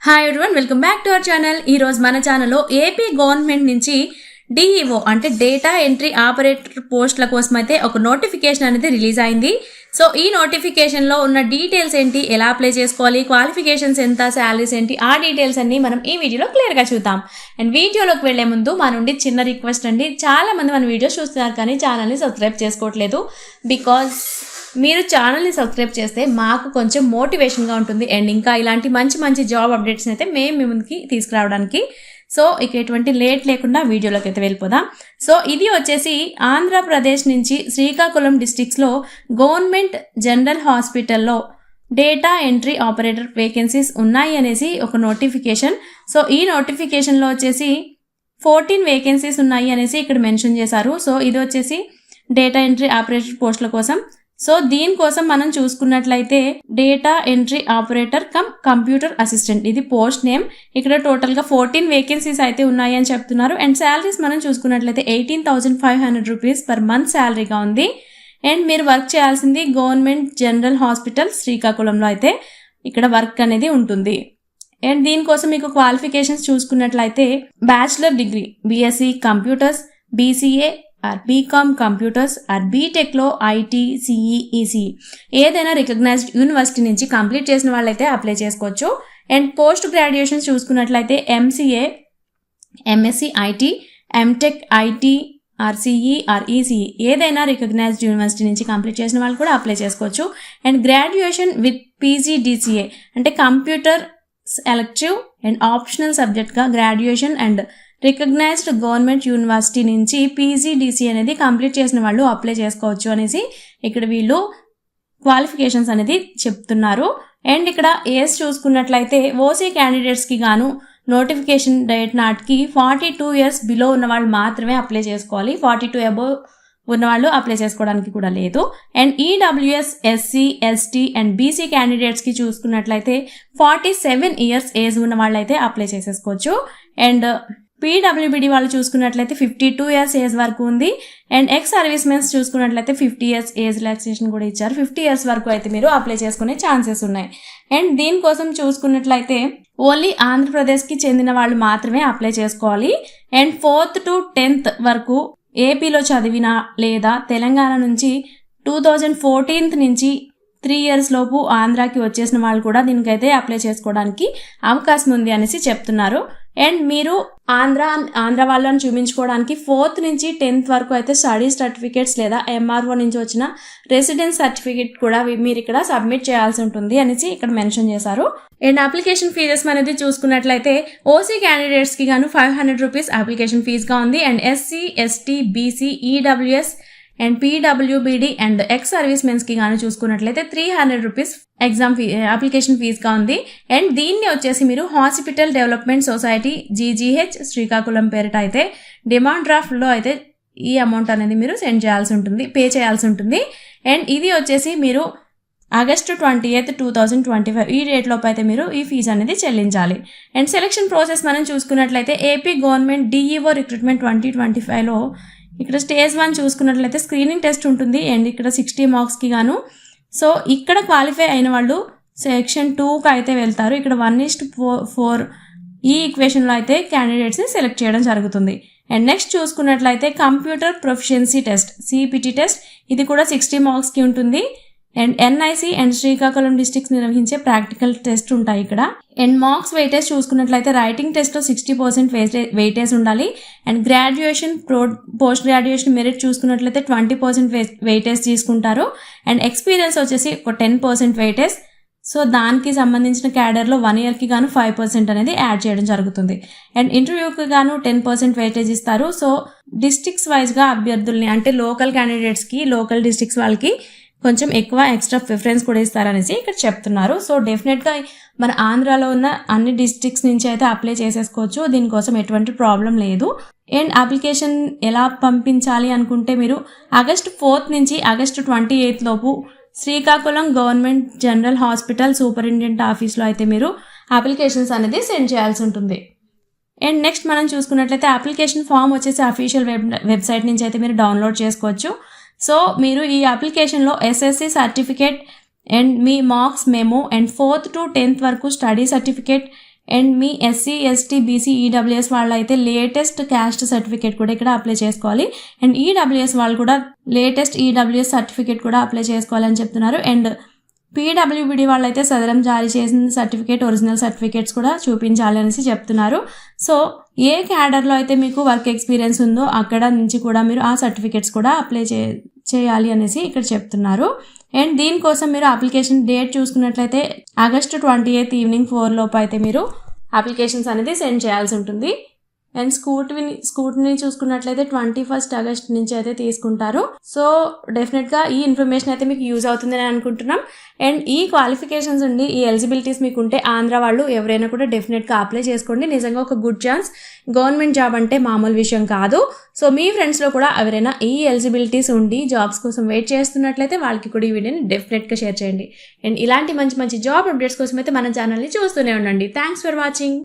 Hi everyone, welcome back to our channel. ఈ రోజు మన ఛానల్లో ఏపీ గవర్నమెంట్ నుంచి డిఈఓ అంటే డేటా ఎంట్రీ ఆపరేటర్ పోస్టుల కోసం అయితే ఒక నోటిఫికేషన్ అనేది రిలీజ్ అయింది. సో ఈ నోటిఫికేషన్లో ఉన్న డీటెయిల్స్ ఏంటి, ఎలా అప్లై చేసుకోవాలి, క్వాలిఫికేషన్స్ ఎంత, శాలరీస్ ఏంటి, ఆ డీటెయిల్స్ అన్ని మనం ఈ వీడియోలో క్లియర్గా చూద్దాం. అండ్ వీడియోలోకి వెళ్లే ముందు మా నుండి చిన్న రిక్వెస్ట్ అండి, చాలా మంది మన వీడియోస్ చూస్తున్నారు కానీ ఛానల్ని సబ్స్క్రైబ్ చేసుకోవట్లేదు. బికాజ్ మీరు ఛానల్ని సబ్స్క్రైబ్ చేస్తే మాకు కొంచెం మోటివేషన్గా ఉంటుంది అండ్ ఇంకా ఇలాంటి మంచి మంచి జాబ్ అప్డేట్స్ని అయితే మేము మీ ముందుకి తీసుకురావడానికి. సో ఇక ఎటువంటి లేట్ లేకుండా వీడియోలోకి అయితే వెళ్ళిపోదాం. సో ఇది వచ్చేసి ఆంధ్రప్రదేశ్ నుంచి శ్రీకాకుళం డిస్ట్రిక్ట్స్లో గవర్నమెంట్ జనరల్ హాస్పిటల్లో డేటా ఎంట్రీ ఆపరేటర్ వేకెన్సీస్ ఉన్నాయి అనేసి ఒక నోటిఫికేషన్. సో ఈ నోటిఫికేషన్లో వచ్చేసి 14 వేకెన్సీస్ ఉన్నాయి అనేసి ఇక్కడ మెన్షన్ చేశారు. సో ఇది వచ్చేసి డేటా ఎంట్రీ ఆపరేటర్ పోస్టుల కోసం. సో దీనికోసం మనం చూసుకున్నట్లయితే data entry operator come computer assistant, ఇది పోస్ట్ నేమ్. ఇక్కడ టోటల్గా 14 వేకెన్సీస్ అయితే ఉన్నాయి అని చెప్తున్నారు. అండ్ శాలరీస్ మనం చూసుకున్నట్లయితే 18,500 రూపీస్ పర్ మంత్ శాలరీగా ఉంది. అండ్ మీరు వర్క్ చేయాల్సింది గవర్నమెంట్ జనరల్ హాస్పిటల్ శ్రీకాకుళంలో అయితే ఇక్కడ వర్క్ అనేది ఉంటుంది. అండ్ దీనికోసం మీకు క్వాలిఫికేషన్స్ చూసుకున్నట్లయితే bachelor degree BSc computers, BCA or BCom computers or బీటెక్లో ఐటీ, సిఈ, ఈసీ ఏదైనా రికగ్నైజ్డ్ యూనివర్సిటీ నుంచి కంప్లీట్ చేసిన వాళ్ళైతే అప్లై చేసుకోవచ్చు. అండ్ పోస్ట్ గ్రాడ్యుయేషన్స్ చూసుకున్నట్లయితే MCA, MSc IT, MTech IT or CE or ECE ఏదైనా రికగ్నైజ్డ్ యూనివర్సిటీ నుంచి కంప్లీట్ చేసిన వాళ్ళు కూడా అప్లై చేసుకోవచ్చు. అండ్ గ్రాడ్యుయేషన్ విత్ పీజీడీసీఏ అంటే కంప్యూటర్ ఎలెక్టివ్ అండ్ ఆప్షనల్ సబ్జెక్ట్గా graduation and recognised government university నుంచి పీజీడీసీ అనేది కంప్లీట్ చేసిన వాళ్ళు అప్లై చేసుకోవచ్చు అనేసి ఇక్కడ వీళ్ళు క్వాలిఫికేషన్స్ అనేది చెప్తున్నారు. అండ్ ఇక్కడ ఏజ్ చూసుకున్నట్లయితే ఓసీ క్యాండిడేట్స్కి గాను నోటిఫికేషన్ డేట్ నాటికి 42 years బిలో ఉన్న వాళ్ళు మాత్రమే అప్లై చేసుకోవాలి. 42 అబోవ్ ఉన్నవాళ్ళు అప్లై చేసుకోవడానికి కూడా లేదు. And EWS, SC, ST and BC క్యాండిడేట్స్కి చూసుకున్నట్లయితే 47 years ఏజ్ ఉన్న వాళ్ళు అయితే అప్లై చేసేసుకోవచ్చు. అండ్ పీడబ్ల్యూబీడీ వాళ్ళు చూసుకున్నట్లయితే 52 years ఏజ్ వరకు ఉంది. అండ్ ఎక్స్ సర్వీస్ మెన్స్ చూసుకున్నట్లయితే 50 years ఏజ్ రిలాక్సేషన్ కూడా ఇచ్చారు. 50 years వరకు అయితే మీరు అప్లై చేసుకునే ఛాన్సెస్ ఉన్నాయి. అండ్ దీనికోసం చూసుకున్నట్లయితే ఓన్లీ ఆంధ్రప్రదేశ్కి చెందిన వాళ్ళు మాత్రమే అప్లై చేసుకోవాలి. అండ్ 4th to 10th వరకు ఏపీలో చదివిన లేదా తెలంగాణ నుంచి 2014 నుంచి 3 years లోపు ఆంధ్రాకి వచ్చేసిన వాళ్ళు కూడా దీనికైతే అప్లై చేసుకోవడానికి అవకాశం ఉంది అనేసి చెప్తున్నారు. అండ్ మీరు ఆంధ్ర వాళ్ళని చూపించుకోవడానికి 4th నుంచి 10th వరకు అయితే స్టడీ సర్టిఫికేట్స్ లేదా ఎంఆర్ఓ నుంచి వచ్చిన రెసిడెన్స్ సర్టిఫికేట్ కూడా మీరు ఇక్కడ సబ్మిట్ చేయాల్సి ఉంటుంది అనేసి ఇక్కడ మెన్షన్ చేశారు. అండ్ అప్లికేషన్ ఫీజెస్ అనేది చూసుకున్నట్లయితే ఓసీ క్యాండిడేట్స్కి గాను 500 రూపీస్ అప్లికేషన్ ఫీజ్గా ఉంది. And SC, ST, BC, EWS and PWBD and ex service మెన్స్కి గాను చూసుకున్నట్లయితే 300 రూపీస్ ఎగ్జామ్ అప్లికేషన్ ఫీజ్గా ఉంది. అండ్ దీన్ని వచ్చేసి మీరు hospital development society GGH Srikakulam పేరిట అయితే డిమాండ్ డ్రాఫ్ట్లో అయితే ఈ అమౌంట్ అనేది మీరు సెండ్ చేయాల్సి ఉంటుంది, పే చేయాల్సి ఉంటుంది. అండ్ ఇది వచ్చేసి మీరు August 28th, 2025 ఈ డేట్ లోపు అయితే మీరు ఈ ఫీజు అనేది చెల్లించాలి. అండ్ సెలక్షన్ ప్రాసెస్ మనం చూసుకున్నట్లయితే ఏపీ గవర్నమెంట్ డిఈఓ రిక్రూట్మెంట్ 2025లో ఇక్కడ స్టేజ్ 1 చూసుకున్నట్లయితే స్క్రీనింగ్ టెస్ట్ ఉంటుంది. అండ్ ఇక్కడ 60 marksకి గాను. సో ఇక్కడ క్వాలిఫై అయిన వాళ్ళు సెక్షన్ 2కి అయితే వెళ్తారు. ఇక్కడ 1:4 ఈ ఈక్వేషన్లో అయితే క్యాండిడేట్స్ని సెలెక్ట్ చేయడం జరుగుతుంది. అండ్ నెక్స్ట్ చూసుకున్నట్లయితే computer proficiency test CPT test, ఇది కూడా 60 marksకి ఉంటుంది. And NIC and Srikakulam districts నిర్వహించే ప్రాక్టికల్ టెస్ట్ ఉంటాయి ఇక్కడ. అండ్ మార్క్స్ వెయిటేజ్ చూసుకున్నట్లయితే రైటింగ్ టెస్ట్లో 60% వెయిటేజ్ ఉండాలి. And graduation, post graduation merit చూసుకున్నట్లయితే 20% వెయిటేజ్ తీసుకుంటారు. అండ్ ఎక్స్పీరియన్స్ వచ్చేసి ఒక 10% వెయిటేజ్. సో దానికి సంబంధించిన క్యాడర్లో 1 yearకి గాను 5% అనేది యాడ్ చేయడం జరుగుతుంది. అండ్ ఇంటర్వ్యూకి గాను 10% వెయిటేజ్ ఇస్తారు. సో డిస్ట్రిక్ట్స్ వైజ్గా అభ్యర్థుల్ని అంటే లోకల్ క్యాండిడేట్స్కి, లోకల్ డిస్ట్రిక్ట్స్ వాళ్ళకి కొంచెం ఎక్కువ ఎక్స్ట్రా ప్రిఫరెన్స్ కూడా ఇస్తారనేసి ఇక్కడ చెప్తున్నారు. సో డెఫినెట్గా మన ఆంధ్రాలో ఉన్న అన్ని డిస్ట్రిక్ట్స్ నుంచి అయితే అప్లై చేసేసుకోవచ్చు, దీనికోసం ఎటువంటి ప్రాబ్లం లేదు. అండ్ అప్లికేషన్ ఎలా పంపించాలి అనుకుంటే మీరు August 4th నుంచి August 28th లోపు Srikakulam government general hospital superintendent ఆఫీస్లో అయితే మీరు అప్లికేషన్స్ అనేది సెండ్ చేయాల్సి ఉంటుంది. అండ్ నెక్స్ట్ మనం చూసుకున్నట్లయితే అప్లికేషన్ ఫామ్ వచ్చేసి అఫీషియల్ వెబ్సైట్ నుంచి అయితే మీరు డౌన్లోడ్ చేసుకోవచ్చు. సో మీరు ఈ అప్లికేషన్లో SSC certificate and me marks memo and 4th to 10th వరకు study certificate and me SC ST BC EWS వాళ్ళు అయితే లేటెస్ట్ క్యాస్ట్ సర్టిఫికేట్ కూడా ఇక్కడ అప్లై చేసుకోవాలి. అండ్ ఈడబ్ల్యూఎస్ వాళ్ళు కూడా లేటెస్ట్ ఈడబ్ల్యూఎస్ సర్టిఫికేట్ కూడా అప్లై చేసుకోవాలని చెప్తున్నారు. అండ్ పీడబ్ల్యూబీడీ వాళ్ళైతే సదరం జారీ చేసిన సర్టిఫికేట్ ఒరిజినల్ సర్టిఫికేట్స్ కూడా చూపించాలి అనేసి చెప్తున్నారు. సో ఏ క్యాడర్లో అయితే మీకు వర్క్ ఎక్స్పీరియన్స్ ఉందో అక్కడ నుంచి కూడా మీరు ఆ సర్టిఫికేట్స్ కూడా అప్లై చేయాలి అనేసి ఇక్కడ చెప్తున్నారు. అండ్ దీనికోసం మీరు అప్లికేషన్ డేట్ చూసుకున్నట్లయితే ఆగస్టు 28 ఈవినింగ్ 4 లోపు అయితే మీరు అప్లికేషన్స్ అనేది సెండ్ చేయాల్సి ఉంటుంది. అండ్ స్కూటీని చూసుకున్నట్లయితే 21 ఆగస్ట్ నుంచి అయితే తీసుకుంటారు. సో డెఫినెట్గా ఈ ఇన్ఫర్మేషన్ అయితే మీకు యూజ్ అవుతుందని అనుకుంటున్నాం. అండ్ ఈ క్వాలిఫికేషన్స్ ఉండి ఈ ఎలిజిబిలిటీస్ మీకు ఉంటే ఆంధ్ర వాళ్ళు ఎవరైనా కూడా డెఫినెట్గా అప్లై చేసుకోండి. నిజంగా ఒక గుడ్ ఛాన్స్. గవర్నమెంట్ జాబ్ అంటే మామూలు విషయం కాదు. సో మీ ఫ్రెండ్స్లో కూడా ఎవరైనా ఈ ఎలిజిబిలిటీస్ ఉండి జాబ్స్ కోసం వెయిట్ చేస్తున్నట్లయితే వాళ్ళకి కూడా ఈ వీడియోని డెఫినెట్గా షేర్ చేయండి. అండ్ ఇలాంటి మంచి మంచి జాబ్ అప్డేట్స్ కోసం అయితే మన ఛానల్ని చూస్తూనే ఉండండి. Thanks for watching.